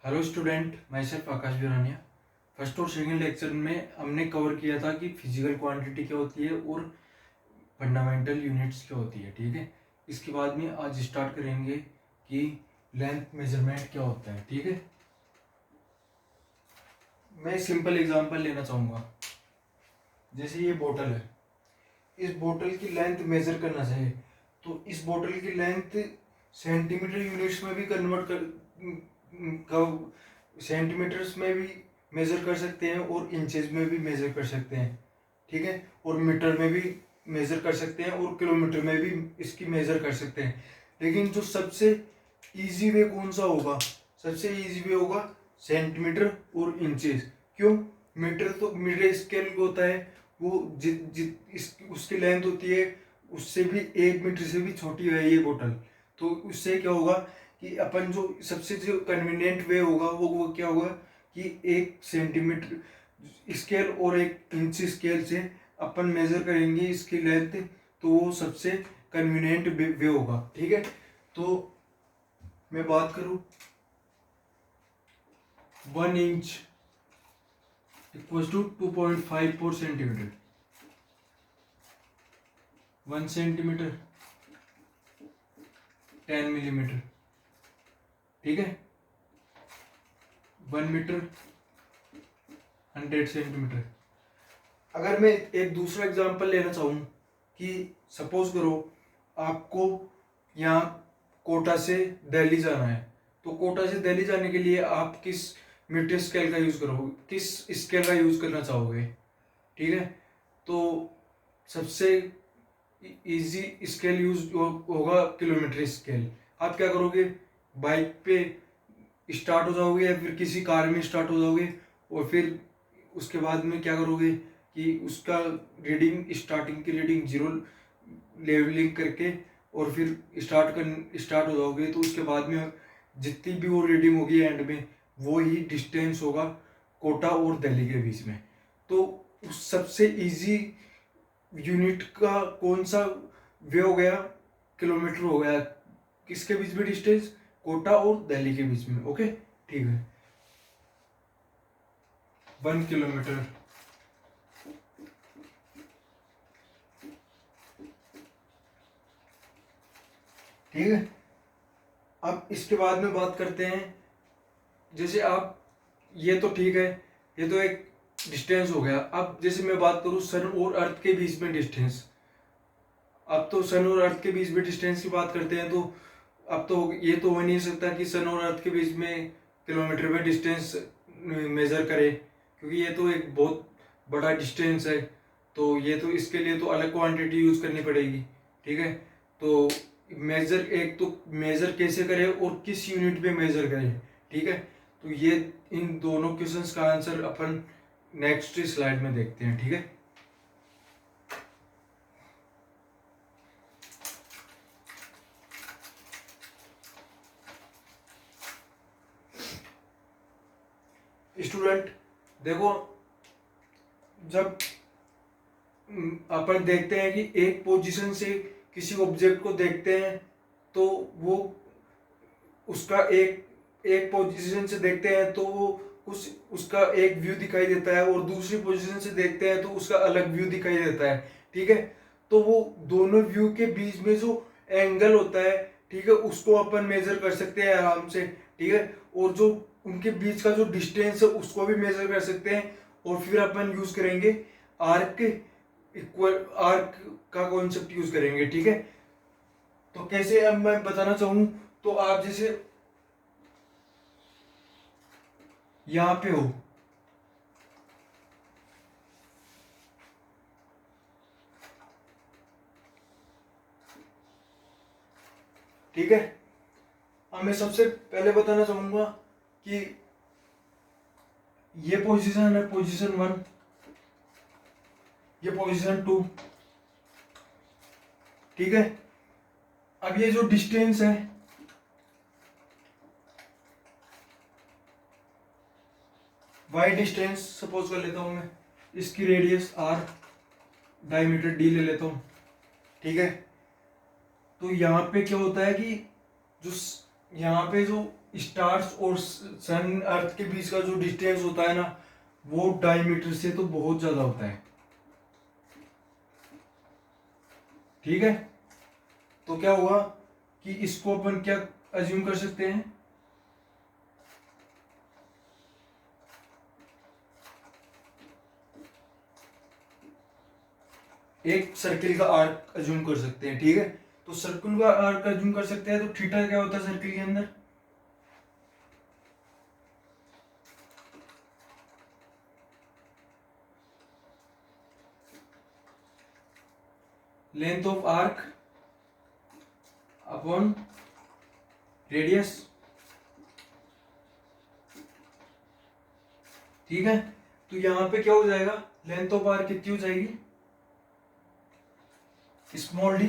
Hello student, मैं सिर्फ आकाश Birania. First और सेकंड लेक्चर में हमने कवर किया था कि फिजिकल क्वांटिटी क्या होती है और फंडामेंटल यूनिट्स क्या होती है। ठीक है, इसके बाद में आज स्टार्ट करेंगे कि लेंथ मेजरमेंट क्या होता है। ठीक है, मैं सिंपल एग्जांपल लेना चाहूँगा। जैसे ये बोतल है, इस बोतल की लेंथ मेजर करना चाहिए तो इस बोतल की लेंथ सेंटीमीटर यूनिट्स में भी कन्वर्ट सेंटीमीटर्स में भी मेजर कर सकते हैं और इंचेस में भी मेजर कर सकते हैं। ठीक है, और मीटर में भी मेजर कर सकते हैं और किलोमीटर में भी इसकी मेजर कर सकते हैं। लेकिन जो सबसे इजी वे कौन सा होगा? सबसे इजी वे होगा सेंटीमीटर और इंचेस। क्यों? मीटर तो मीटर स्केल होता है, वो जित जित उसकी लेंथ होती है उससे भी 1 मीटर से भी छोटी है ये बोतल। तो उससे क्या होगा कि अपन जो सबसे जो कन्वीनियंट वे होगा वो क्या होगा कि 1 सेंटीमीटर स्केल और 1 इंच स्केल से अपन मेजर करेंगे इसकी लेंथ, तो वो सबसे कन्वीनियंट वे होगा। ठीक है, तो मैं बात करूं 1 inch equal to 2.54 centimetre. 1 centimetre 10 millimetre. ठीक है, 1 मीटर 100 सेंटीमीटर। अगर मैं एक दूसरा एग्जांपल लेना चाहूँ कि सपोज करो आपको यहाँ कोटा से दिल्ली जाना है, तो कोटा से दिल्ली जाने के लिए आप किस मीटर स्केल का यूज़ करोगे, किस स्केल का यूज़ करना चाहोगे? ठीक है, तो सबसे इजी स्केल यूज होगा किलोमीटर स्केल। आप क्या करोगे, बाइक पे स्टार्ट हो जाओगे या फिर किसी कार में स्टार्ट हो जाओगे और फिर उसके बाद में क्या करोगे कि उसका रीडिंग, स्टार्टिंग की रीडिंग जीरो लेवलिंग करके और फिर स्टार्ट हो जाओगे। तो उसके बाद में जितनी भी वो रीडिंग होगी एंड में वो ही डिस्टेंस होगा कोटा और दिल्ली के बीच में। तो उस सबसे इजी यूनिट का कौन सा वे हो गया? किलोमीटर हो गया। किसके बीच में डिस्टेंस? कोटा और दिल्ली के बीच में। ओके, ठीक है, 1 किलोमीटर। ठीक है, अब इसके बाद में बात करते हैं। जैसे आप, ये तो ठीक है, ये तो एक डिस्टेंस हो गया। अब जैसे मैं बात करूं सन और अर्थ के बीच में डिस्टेंस। अब तो सन और अर्थ के बीच में डिस्टेंस की बात करते हैं, तो अब तो ये तो हो नहीं सकता कि सन और अर्थ के बीच में किलोमीटर में डिस्टेंस मेजर करे, क्योंकि ये तो एक बहुत बड़ा डिस्टेंस है। तो ये तो इसके लिए तो अलग क्वांटिटी यूज करनी पड़ेगी। ठीक है, तो मेजर, एक तो मेजर कैसे करें और किस यूनिट में मेजर करें। ठीक है, तो ये इन दोनों क्वेश्चंस का आंसर अपन नेक्स्ट स्लाइड में देखते हैं। ठीक है, स्टूडेंट देखो, जब अपन देखते हैं कि एक पोजीशन से किसी ऑब्जेक्ट को देखते हैं तो वो उसका एक एक पोजीशन से देखते हैं तो वो कुछ उसका एक व्यू दिखाई देता है और दूसरी पोजीशन से देखते हैं तो उसका अलग व्यू दिखाई देता है। ठीक है, तो वो दोनों व्यू के बीच में जो एंगल होता है, ठीक है, उसको अपन मेजर कर सकते हैं आराम से। ठीक है, और जो उनके बीच का जो डिस्टेंस है उसको भी मेजर कर सकते हैं। और फिर अपन यूज करेंगे आर्क, इक्वल आर्क का कॉन्सेप्ट यूज करेंगे। ठीक है, तो कैसे, अब मैं बताना चाहूँ तो आप जैसे यहाँ पे हो, ठीक है, अब मैं सबसे पहले बताना चाहूंगा कि ये पोजीशन है पोजीशन 1, ये पोजीशन 2। ठीक है, अब ये जो डिस्टेंस है, वाई डिस्टेंस सपोज कर लेता हूं मैं, इसकी रेडियस आर, डायमीटर डी ले लेता हूं। ठीक है, तो यहाँ पे क्या होता है कि जो यहाँ पे जो स्टार्स और सन अर्थ के बीच का जो डिस्टेंस होता है ना, वो डायमीटर से तो बहुत ज्यादा होता है। ठीक है, तो क्या हुआ कि इसको अपन क्या अज्यूम कर सकते हैं, एक सर्किल का आर्क अज्यूम कर सकते हैं। ठीक है, तो सर्किल का आर्क अज्यूम कर सकते हैं, तो थीटा क्या होता है सर्किल के अंदर, length of arc upon radius. ठीक है, तो यहां पे क्या हो जाएगा, लेंथ ऑफ आर्क कितनी हो जाएगी, स्मॉल डी।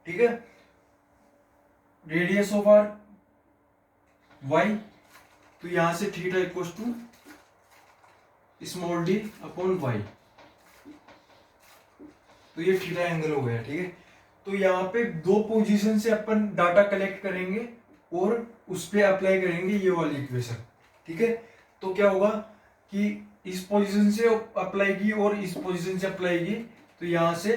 ठीक है, रेडियस ऑफ आर्क वाई, तो यहां से theta equal to small D upon Y, तो ये थीटा एंगल हो गया। ठीक है, तो यहाँ पे दो पोजीशन से अपन डाटा कलेक्ट करेंगे और उस पर अप्लाई करेंगे ये वाली इक्वेशन। ठीक है, तो क्या होगा कि इस पोजीशन से अप्लाई की और इस पोजीशन से अप्लाई की, तो यहाँ से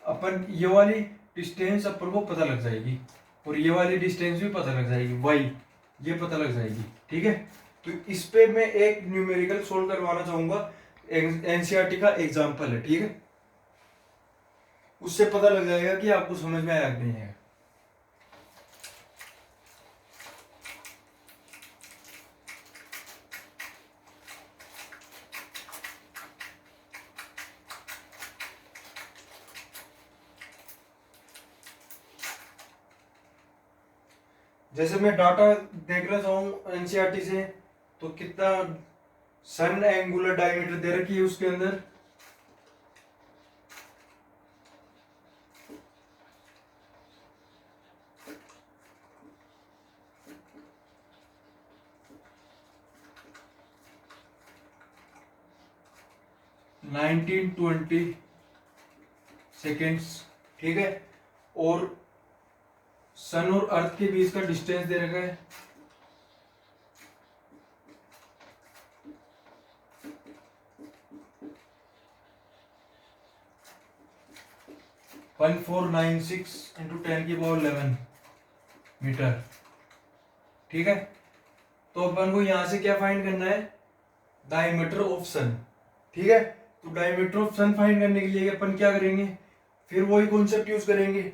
अपन ये वाली डिस्टेंस अपन को पता लग जाएगी और ये वाली डिस्टेंस भी पता लग जाएगी, वाई ये पता लग जाएगी। ठीक है, तो इस पे मैं एक न्यूमेरिकल सोल्व करवाना चाहूंगा, एनसीईआरटी का एग्जाम्पल है। ठीक है, उससे पता लग जाएगा कि आपको समझ में आया कि नहीं है। जैसे मैं डाटा देखना चाहूँ एनसीईआरटी से, तो कितना सन एंगुलर डायमीटर दे रखी है उसके अंदर, नाइनटीन 20 सेकेंड्स। ठीक है, और सन और अर्थ के बीच का डिस्टेंस दे रखा है 1496 इंटू 10⁻11 मीटर। ठीक है, तो अपन को यहां से क्या फाइंड करना है, डायमीटर ऑफ सन। ठीक है, तो डायमीटर ऑफ सन फाइंड करने के लिए अपन क्या करेंगे, फिर वही कॉन्सेप्ट यूज करेंगे,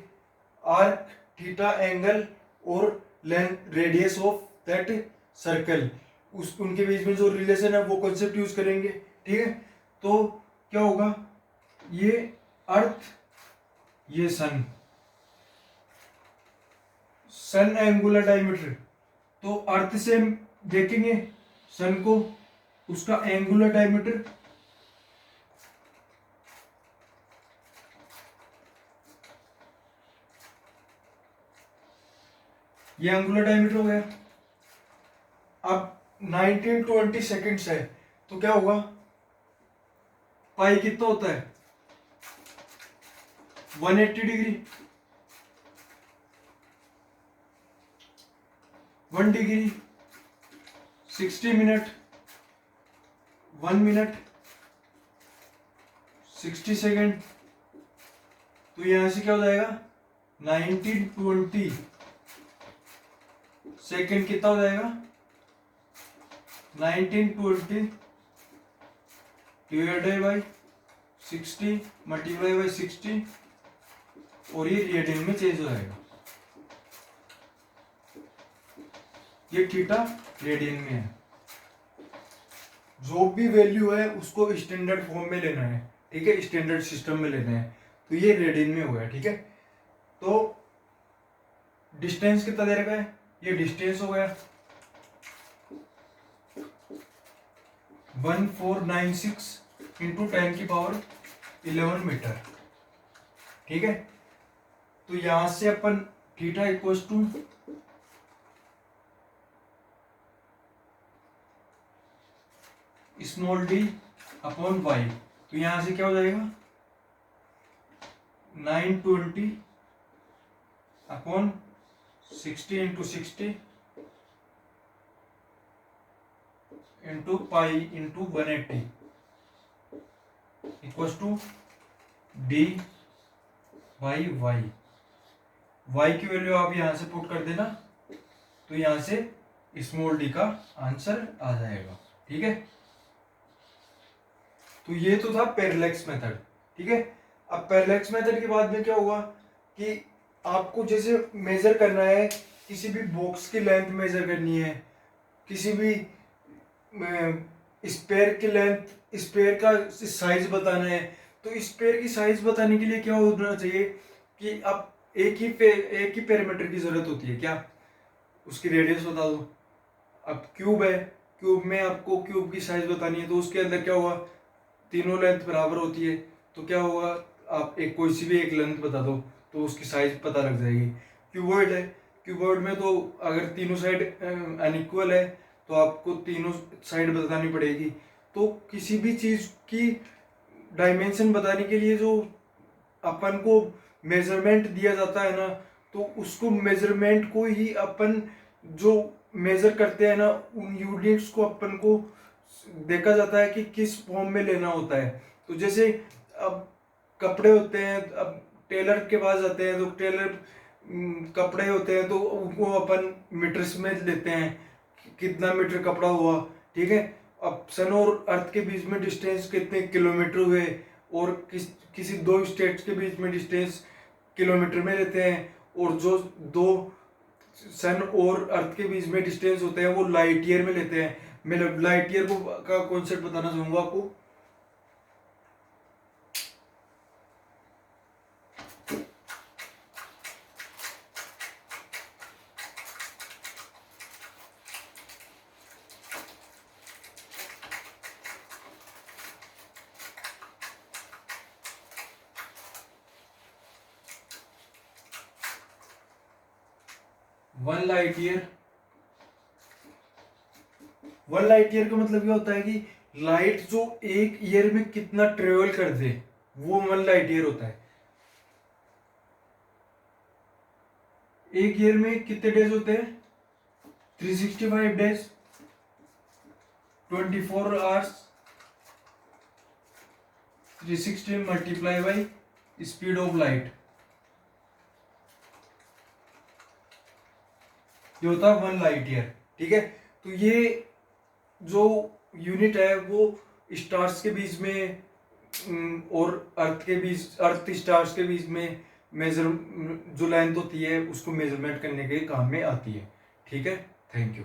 आर्क, थीटा एंगल और length radius of that circle, उस उनके बीच में जो रिलेशन है वो कॉन्सेप्ट यूज करेंगे। ठीक है, तो क्या होगा, ये अर्थ ये सन, सन एंगुलर डायमीटर, तो अर्थ से देखेंगे सन को, उसका एंगुलर डायमीटर ये एंगुलर डायमीटर हो गया। अब 1920 सेकेंड्स है, तो क्या होगा, पाई कितना होता है 180 degree, 1 degree 60 minute, 1 minute 60 second, तो यहां से क्या हो जाएगा 1920 सेकेंड कितना हो जाएगा 1920 डिवाइडेड बाई 60 मल्टीप्लाई बाई 60 और ये रेडियन में चेंज हो जाएगा, ये थीटा रेडियन में है। जो भी वैल्यू है उसको स्टैंडर्ड फॉर्म में लेना है। ठीक है, स्टैंडर्ड सिस्टम में लेना है, तो ये रेडियन में हो गया। ठीक है, तो डिस्टेंस कितना दे रखा है, ये डिस्टेंस हो गया 1496 इंटू 10⁻11 मीटर। ठीक है, तो यहां से अपन theta equal to small D upon Y, तो यहां से क्या हो जाएगा 920 upon 60 into 60 into pi into 180 equals to D by Y. Y की वैल्यू आप यहां से पुट कर देना, तो यहां से स्मॉल डी का आंसर आ जाएगा। ठीक है, तो ये तो था पैरेलैक्स मेथड। ठीक है, अब पैरेलैक्स मेथड के बाद में क्या हुआ कि आपको जैसे मेजर करना है, किसी भी बॉक्स की लेंथ मेजर करनी है, किसी भी स्पेयर की लेंथ, स्पेयर का साइज बताना है, तो स्पेयर की साइज बताने के लिए क्या होना चाहिए कि आप एक ही पैरामीटर की जरूरत होती है। क्या? उसकी रेडियस बता दो। अब क्यूब है, क्यूब में आपको क्यूब की साइज बतानी है, तो उसके अंदर क्या हुआ, तीनों लेंथ बराबर होती है, तो क्या होगा, आप एक कोई सी भी एक लेंथ बता दो तो उसकी साइज पता लग जाएगी। क्यूबॉइड है, क्यूबॉइड में तो अगर तीनों साइड अनइक्वल है तो आपको तीनों साइड बतानी पड़ेगी। तो किसी भी चीज की डायमेंशन बताने के लिए जो अपन को मेजरमेंट दिया जाता है ना, तो उसको मेजरमेंट को ही अपन जो मेजर करते हैं ना, उन यूनिट्स को अपन को देखा जाता है कि किस फॉर्म में लेना होता है। तो जैसे अब कपड़े होते हैं, अब टेलर के पास जाते हैं तो टेलर कपड़े होते हैं तो उनको अपन मीटर्स में लेते हैं, कितना मीटर कपड़ा हुआ। ठीक है, अब सन और अर्थ के बीच में डिस्टेंस कितने किलोमीटर हुए, और किसी दो स्टेट्स के बीच में डिस्टेंस किलोमीटर में लेते हैं, और जो दो सन और अर्थ के बीच में डिस्टेंस होते हैं वो लाइट ईयर में लेते हैं। मैं लाइट ईयर को का कॉन्सेप्ट बताना चाहूंगा आपको। 1 लाइट ईयर, 1 लाइट ईयर का मतलब ये होता है कि लाइट जो एक ईयर में कितना ट्रेवल कर दे, वो 1 लाइट ईयर होता है। एक ईयर में कितने डेज होते हैं? 365 days, 24 hours, 360 multiply by speed of light, ये होता है 1 लाइट ईयर। ठीक है, तो ये जो यूनिट है वो स्टार्स के बीच में और अर्थ के बीच, अर्थ स्टार्स के बीच में मेजर जो लेंथ होती है उसको मेजरमेंट करने के काम में आती है। ठीक है, थैंक यू।